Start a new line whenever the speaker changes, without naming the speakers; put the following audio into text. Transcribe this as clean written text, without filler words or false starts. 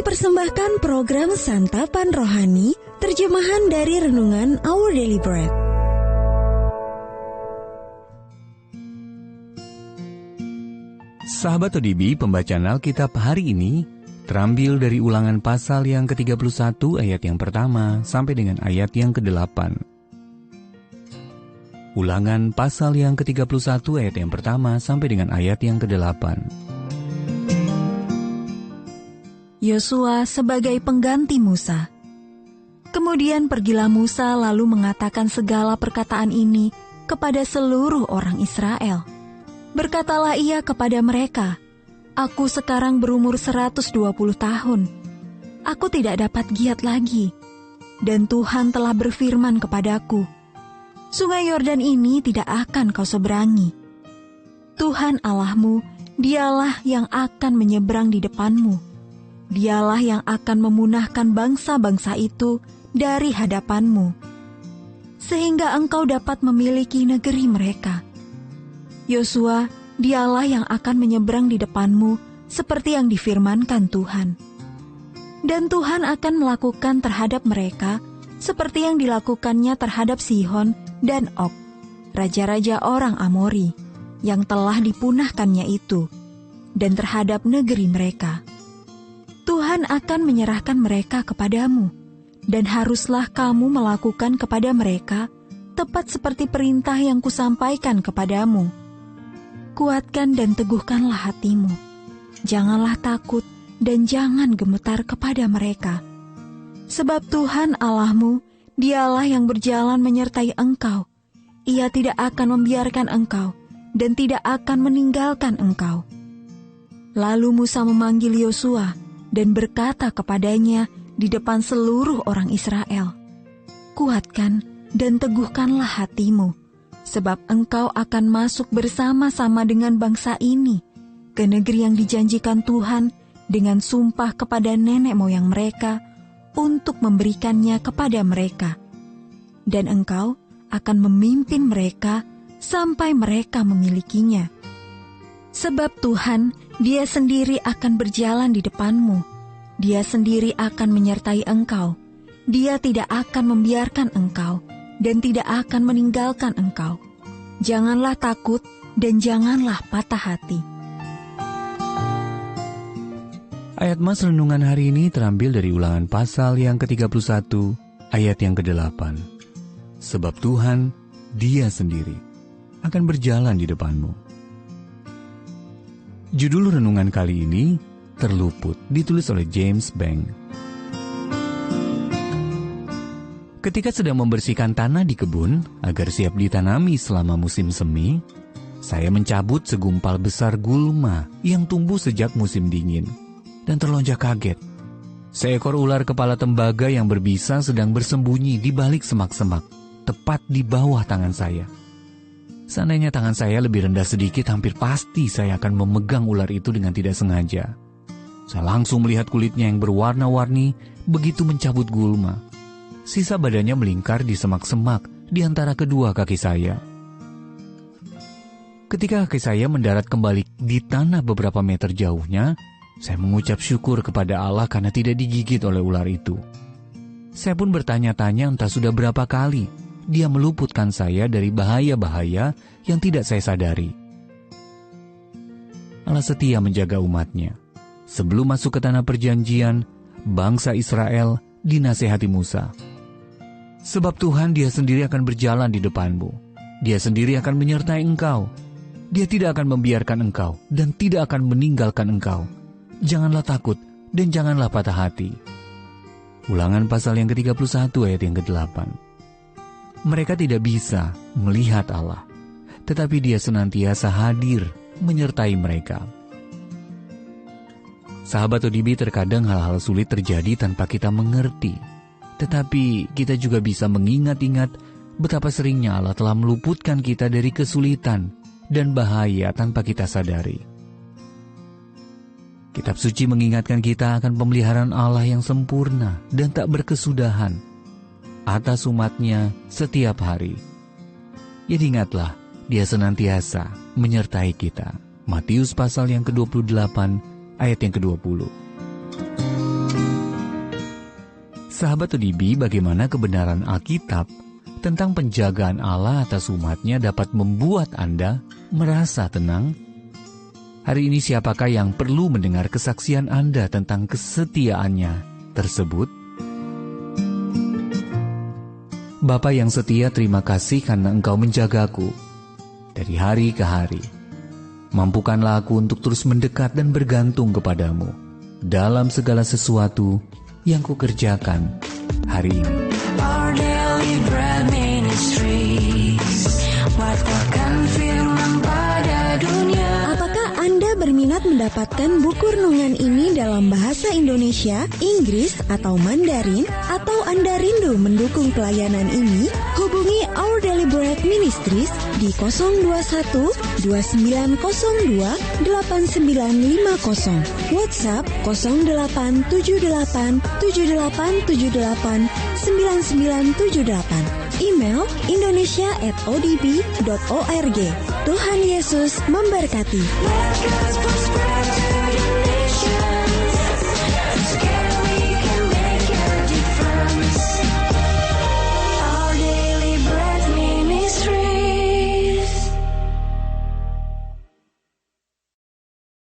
persembahkan program Santapan Rohani, terjemahan dari Renungan Our Daily Bread.
Sahabat ODB, pembacaan Alkitab hari ini terambil dari Ulangan pasal yang ke-31 ayat yang pertama sampai dengan ayat yang ke-8. Ulangan pasal yang ke-31 ayat yang pertama sampai dengan ayat yang ke-8.
Yosua sebagai pengganti Musa. Kemudian pergilah Musa lalu mengatakan segala perkataan ini kepada seluruh orang Israel. Berkatalah ia kepada mereka, "Aku sekarang berumur 120 tahun. Aku tidak dapat giat lagi. Dan Tuhan telah berfirman kepadaku, Sungai Yordan ini tidak akan kau seberangi. Tuhan Allahmu, dialah yang akan menyeberang di depanmu. Dialah yang akan memunahkan bangsa-bangsa itu dari hadapanmu, sehingga engkau dapat memiliki negeri mereka. Yosua, dialah yang akan menyeberang di depanmu seperti yang difirmankan Tuhan. Dan Tuhan akan melakukan terhadap mereka seperti yang dilakukannya terhadap Sihon dan Og, raja-raja orang Amori, yang telah dipunahkannya itu, dan terhadap negeri mereka. Tuhan akan menyerahkan mereka kepadamu, dan haruslah kamu melakukan kepada mereka tepat seperti perintah yang kusampaikan kepadamu. Kuatkan dan teguhkanlah hatimu. Janganlah takut dan jangan gemetar kepada mereka. Sebab Tuhan Allahmu, dialah yang berjalan menyertai engkau. Ia tidak akan membiarkan engkau dan tidak akan meninggalkan engkau. Lalu Musa memanggil Yosua dan berkata kepadanya di depan seluruh orang Israel, "Kuatkan dan teguhkanlah hatimu, sebab engkau akan masuk bersama-sama dengan bangsa ini ke negeri yang dijanjikan Tuhan dengan sumpah kepada nenek moyang mereka untuk memberikannya kepada mereka. Dan engkau akan memimpin mereka sampai mereka memilikinya. Sebab Tuhan, Dia sendiri akan berjalan di depanmu. Dia sendiri akan menyertai engkau. Dia tidak akan membiarkan engkau dan tidak akan meninggalkan engkau. Janganlah takut dan janganlah patah hati."
Ayat Mas Renungan hari ini terambil dari Ulangan pasal yang ke-31 ayat yang ke-8. Sebab Tuhan, Dia sendiri akan berjalan di depanmu. Judul renungan kali ini, Terluput, ditulis oleh James Bank. Ketika sedang membersihkan tanah di kebun agar siap ditanami selama musim semi, saya mencabut segumpal besar gulma yang tumbuh sejak musim dingin dan terlonjak kaget. Seekor ular kepala tembaga yang berbisa sedang bersembunyi di balik semak-semak, tepat di bawah tangan saya. Seandainya tangan saya lebih rendah sedikit, hampir pasti saya akan memegang ular itu dengan tidak sengaja. Saya langsung melihat kulitnya yang berwarna-warni begitu mencabut gulma. Sisa badannya melingkar di semak-semak di antara kedua kaki saya. Ketika kaki saya mendarat kembali di tanah beberapa meter jauhnya, saya mengucap syukur kepada Allah karena tidak digigit oleh ular itu. Saya pun bertanya-tanya entah sudah berapa kali Dia meluputkan saya dari bahaya-bahaya yang tidak saya sadari. Allah setia menjaga umatnya. Sebelum masuk ke tanah perjanjian, bangsa Israel dinasehati Musa. Sebab Tuhan, Dia sendiri akan berjalan di depanmu. Dia sendiri akan menyertai engkau. Dia tidak akan membiarkan engkau dan tidak akan meninggalkan engkau. Janganlah takut dan janganlah patah hati. Ulangan pasal yang ke-31 ayat yang ke-8. Mereka tidak bisa melihat Allah, tetapi Dia senantiasa hadir menyertai mereka. Sahabat ODB, terkadang hal-hal sulit terjadi tanpa kita mengerti. Tetapi kita juga bisa mengingat-ingat betapa seringnya Allah telah meluputkan kita dari kesulitan dan bahaya tanpa kita sadari. Kitab suci mengingatkan kita akan pemeliharaan Allah yang sempurna dan tak berkesudahan atas umatnya setiap hari. Jadi ingatlah, Dia senantiasa menyertai kita. Matius pasal yang ke-28 ayat yang ke-20. Sahabat ODB, bagaimana kebenaran Alkitab tentang penjagaan Allah atas umatnya dapat membuat Anda merasa tenang? Hari ini siapakah yang perlu mendengar kesaksian Anda tentang kesetiaannya tersebut? Bapa yang setia, terima kasih karena Engkau menjagaku dari hari ke hari. Mampukanlah aku untuk terus mendekat dan bergantung kepadamu dalam segala sesuatu yang kukerjakan hari ini.
Our Daily Bread Ministries, wattakan firman pada dunia.
Apakah Anda berminat mendapatkan buku renungan ini dalam bahasa Indonesia, Inggris, atau Mandarin? Atau Anda rindu mendukung pelayanan ini? Hubungi Our Daily Bread Ministries di 021 2902 8950, WhatsApp 0878 7878 9978, email indonesia@odb.org. Tuhan Yesus memberkati.
Let God's